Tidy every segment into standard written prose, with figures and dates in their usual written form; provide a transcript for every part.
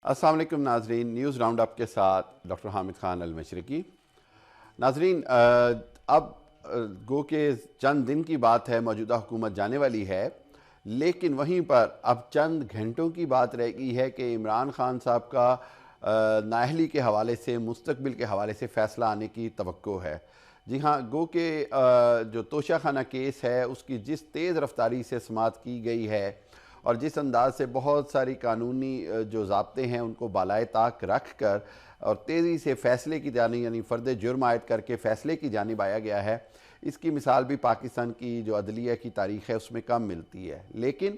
السلام علیکم ناظرین، نیوز راؤنڈ اپ کے ساتھ ڈاکٹر حامد خان المشرقی۔ ناظرین، اب گو کہ چند دن کی بات ہے، موجودہ حکومت جانے والی ہے، لیکن وہیں پر اب چند گھنٹوں کی بات رہ گئی ہے کہ عمران خان صاحب کا نااہلی کے حوالے سے، مستقبل کے حوالے سے فیصلہ آنے کی توقع ہے۔ جی ہاں، گو کہ جو توشہ خانہ کیس ہے اس کی جس تیز رفتاری سے سماعت کی گئی ہے اور جس انداز سے بہت ساری قانونی جو ضابطے ہیں ان کو بالائے طاق رکھ کر اور تیزی سے فیصلے کی جانب، یعنی فرد جرم عائد کر کے فیصلے کی جانب آیا گیا ہے، اس کی مثال بھی پاکستان کی جو عدلیہ کی تاریخ ہے اس میں کم ملتی ہے۔ لیکن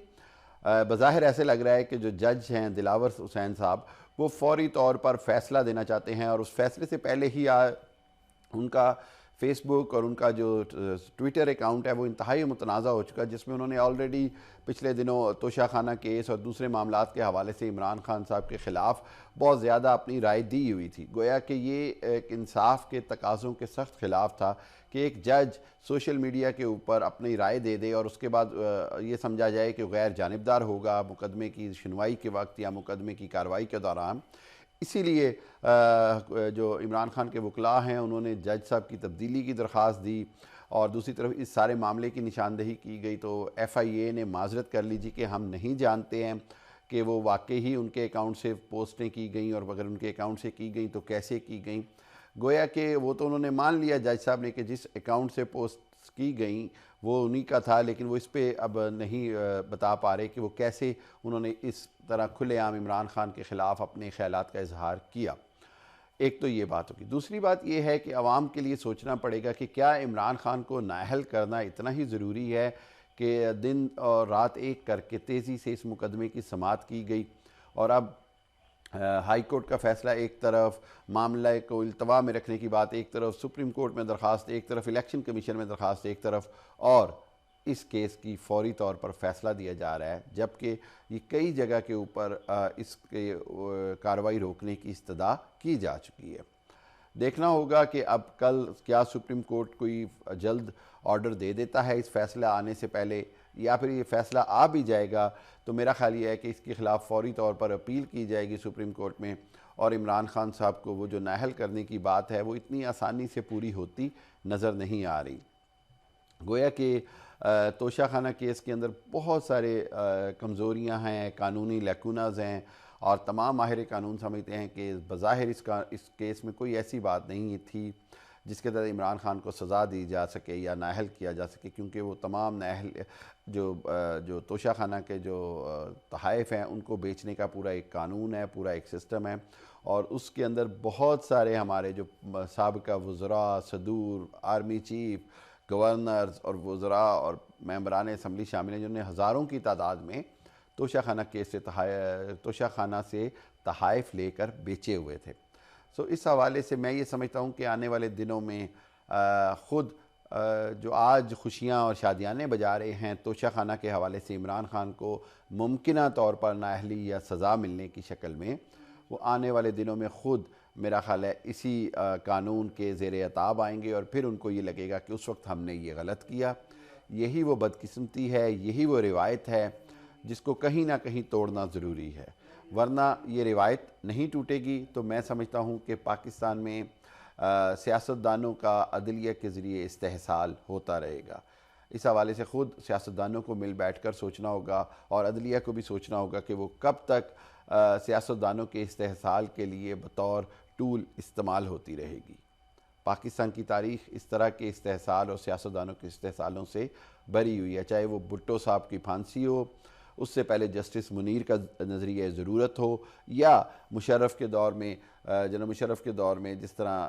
بظاہر ایسے لگ رہا ہے کہ جو جج ہیں دلاور حسین صاحب، وہ فوری طور پر فیصلہ دینا چاہتے ہیں، اور اس فیصلے سے پہلے ہی ان کا فیس بک اور ان کا جو ٹویٹر اکاؤنٹ ہے وہ انتہائی متنازع ہو چکا، جس میں انہوں نے آلریڈی پچھلے دنوں توشہ خانہ کیس اور دوسرے معاملات کے حوالے سے عمران خان صاحب کے خلاف بہت زیادہ اپنی رائے دی ہوئی تھی۔ گویا کہ یہ ایک انصاف کے تقاضوں کے سخت خلاف تھا کہ ایک جج سوشل میڈیا کے اوپر اپنی رائے دے دے اور اس کے بعد یہ سمجھا جائے کہ غیر جانبدار ہوگا مقدمے کی سنوائی کے وقت یا مقدمے کی کارروائی کے دوران۔ اسی لیے جو عمران خان کے وکلاء ہیں انہوں نے جج صاحب کی تبدیلی کی درخواست دی، اور دوسری طرف اس سارے معاملے کی نشاندہی کی گئی تو ایف آئی اے نے معذرت کر لی جی کہ ہم نہیں جانتے ہیں کہ وہ واقعی ہی ان کے اکاؤنٹ سے پوسٹیں کی گئیں، اور اگر ان کے اکاؤنٹ سے کی گئیں تو کیسے کی گئیں۔ گویا کہ وہ تو انہوں نے مان لیا جج صاحب نے کہ جس اکاؤنٹ سے پوسٹ کی گئیں وہ انہی کا تھا، لیکن وہ اس پہ اب نہیں بتا پا رہے کہ وہ کیسے انہوں نے اس طرح کھلے عام عمران خان کے خلاف اپنے خیالات کا اظہار کیا۔ ایک تو یہ بات ہوگی۔ دوسری بات یہ ہے کہ عوام کے لیے سوچنا پڑے گا کہ کیا عمران خان کو نااہل کرنا اتنا ہی ضروری ہے کہ دن اور رات ایک کر کے تیزی سے اس مقدمے کی سماعت کی گئی، اور اب ہائی کورٹ کا فیصلہ ایک طرف، معاملہ کو التوا میں رکھنے کی بات ایک طرف، سپریم کورٹ میں درخواست ایک طرف، الیکشن کمیشن میں درخواست ایک طرف، اور اس کیس کی فوری طور پر فیصلہ دیا جا رہا ہے، جبکہ یہ کئی جگہ کے اوپر اس کے کارروائی روکنے کی استدعا کی جا چکی ہے۔ دیکھنا ہوگا کہ اب کل کیا سپریم کورٹ کوئی جلد آرڈر دے دیتا ہے اس فیصلہ آنے سے پہلے، یا پھر یہ فیصلہ آ بھی جائے گا تو میرا خیال یہ ہے کہ اس کے خلاف فوری طور پر اپیل کی جائے گی سپریم کورٹ میں، اور عمران خان صاحب کو وہ جو نااہل کرنے کی بات ہے وہ اتنی آسانی سے پوری ہوتی نظر نہیں آ رہی۔ گویا کہ توشہ خانہ کیس کے اندر بہت سارے کمزوریاں ہیں، قانونی لیکوناز ہیں، اور تمام ماہر قانون سمجھتے ہیں کہ بظاہر اس کیس میں کوئی ایسی بات نہیں تھی جس کے تحت عمران خان کو سزا دی جا سکے یا نااہل کیا جا سکے، کیونکہ وہ تمام نااہل جو توشہ خانہ کے جو تحائف ہیں ان کو بیچنے کا پورا ایک قانون ہے، پورا ایک سسٹم ہے، اور اس کے اندر بہت سارے ہمارے جو سابقہ وزراء، صدور، آرمی چیف، گورنرز اور وزراء اور ممبران اسمبلی شامل ہیں، جنہوں نے ہزاروں کی تعداد میں توشہ خانہ کیس سے توشہ خانہ سے تحائف لے کر بیچے ہوئے تھے۔ اس حوالے سے میں یہ سمجھتا ہوں کہ آنے والے دنوں میں خود جو آج خوشیاں اور شادیانے بجا رہے ہیں توشہ خانہ کے حوالے سے عمران خان کو ممکنہ طور پر نااہلی یا سزا ملنے کی شکل میں، وہ آنے والے دنوں میں خود میرا خیال ہے اسی قانون کے زیر عتاب آئیں گے، اور پھر ان کو یہ لگے گا کہ اس وقت ہم نے یہ غلط کیا۔ یہی وہ بدقسمتی ہے، یہی وہ روایت ہے جس کو کہیں نہ کہیں توڑنا ضروری ہے، ورنہ یہ روایت نہیں ٹوٹے گی تو میں سمجھتا ہوں کہ پاکستان میں سیاستدانوں کا عدلیہ کے ذریعے استحصال ہوتا رہے گا۔ اس حوالے سے خود سیاستدانوں کو مل بیٹھ کر سوچنا ہوگا، اور عدلیہ کو بھی سوچنا ہوگا کہ وہ کب تک سیاستدانوں کے استحصال کے لیے بطور ٹول استعمال ہوتی رہے گی۔ پاکستان کی تاریخ اس طرح کے استحصال اور سیاستدانوں کے استحصالوں سے بری ہوئی ہے، چاہے وہ بھٹو صاحب کی پھانسی ہو، اس سے پہلے جسٹس منیر کا نظریہ ضرورت ہو، یا مشرف کے دور میں جناب مشرف کے دور میں جس طرح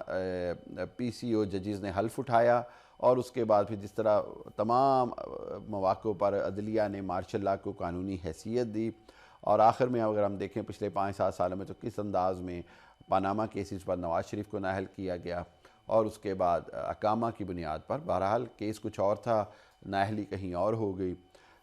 پی سی او ججز نے حلف اٹھایا، اور اس کے بعد پھر جس طرح تمام مواقع پر عدلیہ نے مارشل لاء کو قانونی حیثیت دی، اور آخر میں اگر ہم دیکھیں پچھلے 5-7 سالوں میں تو کس انداز میں پاناما کیسز پر نواز شریف کو نااہل کیا گیا، اور اس کے بعد اقامہ کی بنیاد پر، بہرحال کیس کچھ اور تھا، نااہلی کہیں اور ہو گئی،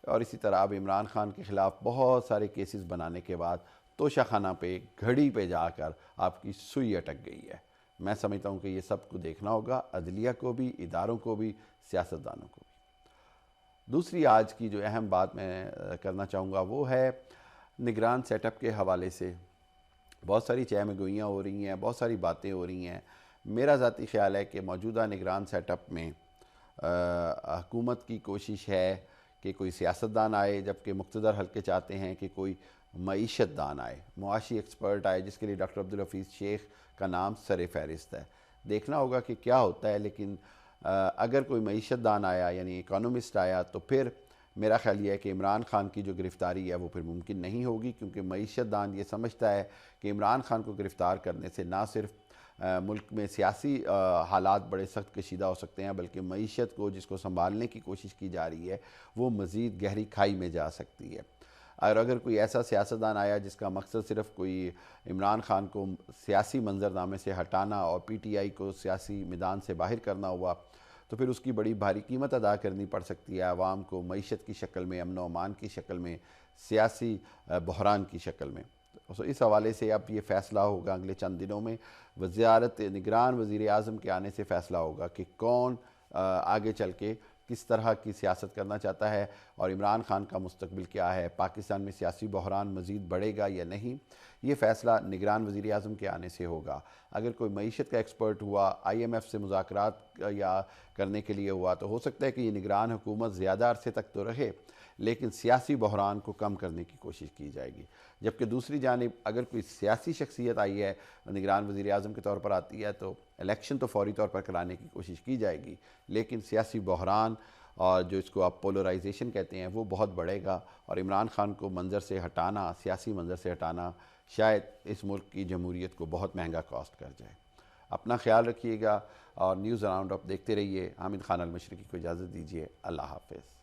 اور اسی طرح اب عمران خان کے خلاف بہت سارے کیسز بنانے کے بعد توشہ خانہ پہ گھڑی پہ جا کر آپ کی سوئی اٹک گئی ہے۔ میں سمجھتا ہوں کہ یہ سب کو دیکھنا ہوگا، عدلیہ کو بھی، اداروں کو بھی، سیاستدانوں کو بھی۔ دوسری آج کی جو اہم بات میں کرنا چاہوں گا وہ ہے نگران سیٹ اپ کے حوالے سے۔ بہت ساری چہم گوئیاں ہو رہی ہیں، بہت ساری باتیں ہو رہی ہیں۔ میرا ذاتی خیال ہے کہ موجودہ نگران سیٹ اپ میں حکومت کی کوشش ہے کہ کوئی سیاستدان آئے، جبکہ مقتدر حلقے چاہتے ہیں کہ کوئی معیشت دان آئے، معاشی ایکسپرٹ آئے، جس کے لیے ڈاکٹر عبدالحفیظ شیخ کا نام سر فہرست ہے۔ دیکھنا ہوگا کہ کیا ہوتا ہے، لیکن اگر کوئی معیشت دان آیا یعنی اکانومسٹ آیا تو پھر میرا خیال یہ ہے کہ عمران خان کی جو گرفتاری ہے وہ پھر ممکن نہیں ہوگی، کیونکہ معیشت دان یہ سمجھتا ہے کہ عمران خان کو گرفتار کرنے سے نہ صرف ملک میں سیاسی حالات بڑے سخت کشیدہ ہو سکتے ہیں، بلکہ معیشت کو جس کو سنبھالنے کی کوشش کی جا رہی ہے وہ مزید گہری کھائی میں جا سکتی ہے۔ اور اگر کوئی ایسا سیاستدان آیا جس کا مقصد صرف کوئی عمران خان کو سیاسی منظرنامے سے ہٹانا اور پی ٹی آئی کو سیاسی میدان سے باہر کرنا ہوا، تو پھر اس کی بڑی بھاری قیمت ادا کرنی پڑ سکتی ہے عوام کو، معیشت کی شکل میں، امن و امان کی شکل میں، سیاسی بحران کی شکل میں۔ اس حوالے سے اب یہ فیصلہ ہوگا اگلے چند دنوں میں، وزارت نگران وزیر اعظم کے آنے سے فیصلہ ہوگا کہ کون آگے چل کے کس طرح کی سیاست کرنا چاہتا ہے اور عمران خان کا مستقبل کیا ہے، پاکستان میں سیاسی بحران مزید بڑھے گا یا نہیں، یہ فیصلہ نگران وزیر اعظم کے آنے سے ہوگا۔ اگر کوئی معیشت کا ایکسپرٹ ہوا، آئی ایم ایف سے مذاکرات یا کرنے کے لیے ہوا، تو ہو سکتا ہے کہ یہ نگران حکومت زیادہ عرصے تک تو رہے، لیکن سیاسی بحران کو کم کرنے کی کوشش کی جائے گی۔ جبکہ دوسری جانب اگر کوئی سیاسی شخصیت آئی ہے، نگران وزیر اعظم کے طور پر آتی ہے، تو الیکشن تو فوری طور پر کرانے کی کوشش کی جائے گی، لیکن سیاسی بحران اور جو اس کو آپ پولرائزیشن کہتے ہیں وہ بہت بڑھے گا، اور عمران خان کو منظر سے ہٹانا، سیاسی منظر سے ہٹانا شاید اس ملک کی جمہوریت کو بہت مہنگا کاسٹ کر جائے۔ اپنا خیال رکھیے گا اور نیوز راؤنڈ اپ دیکھتے رہیے۔ حامد خان المشرقی کو اجازت دیجیے، اللہ حافظ۔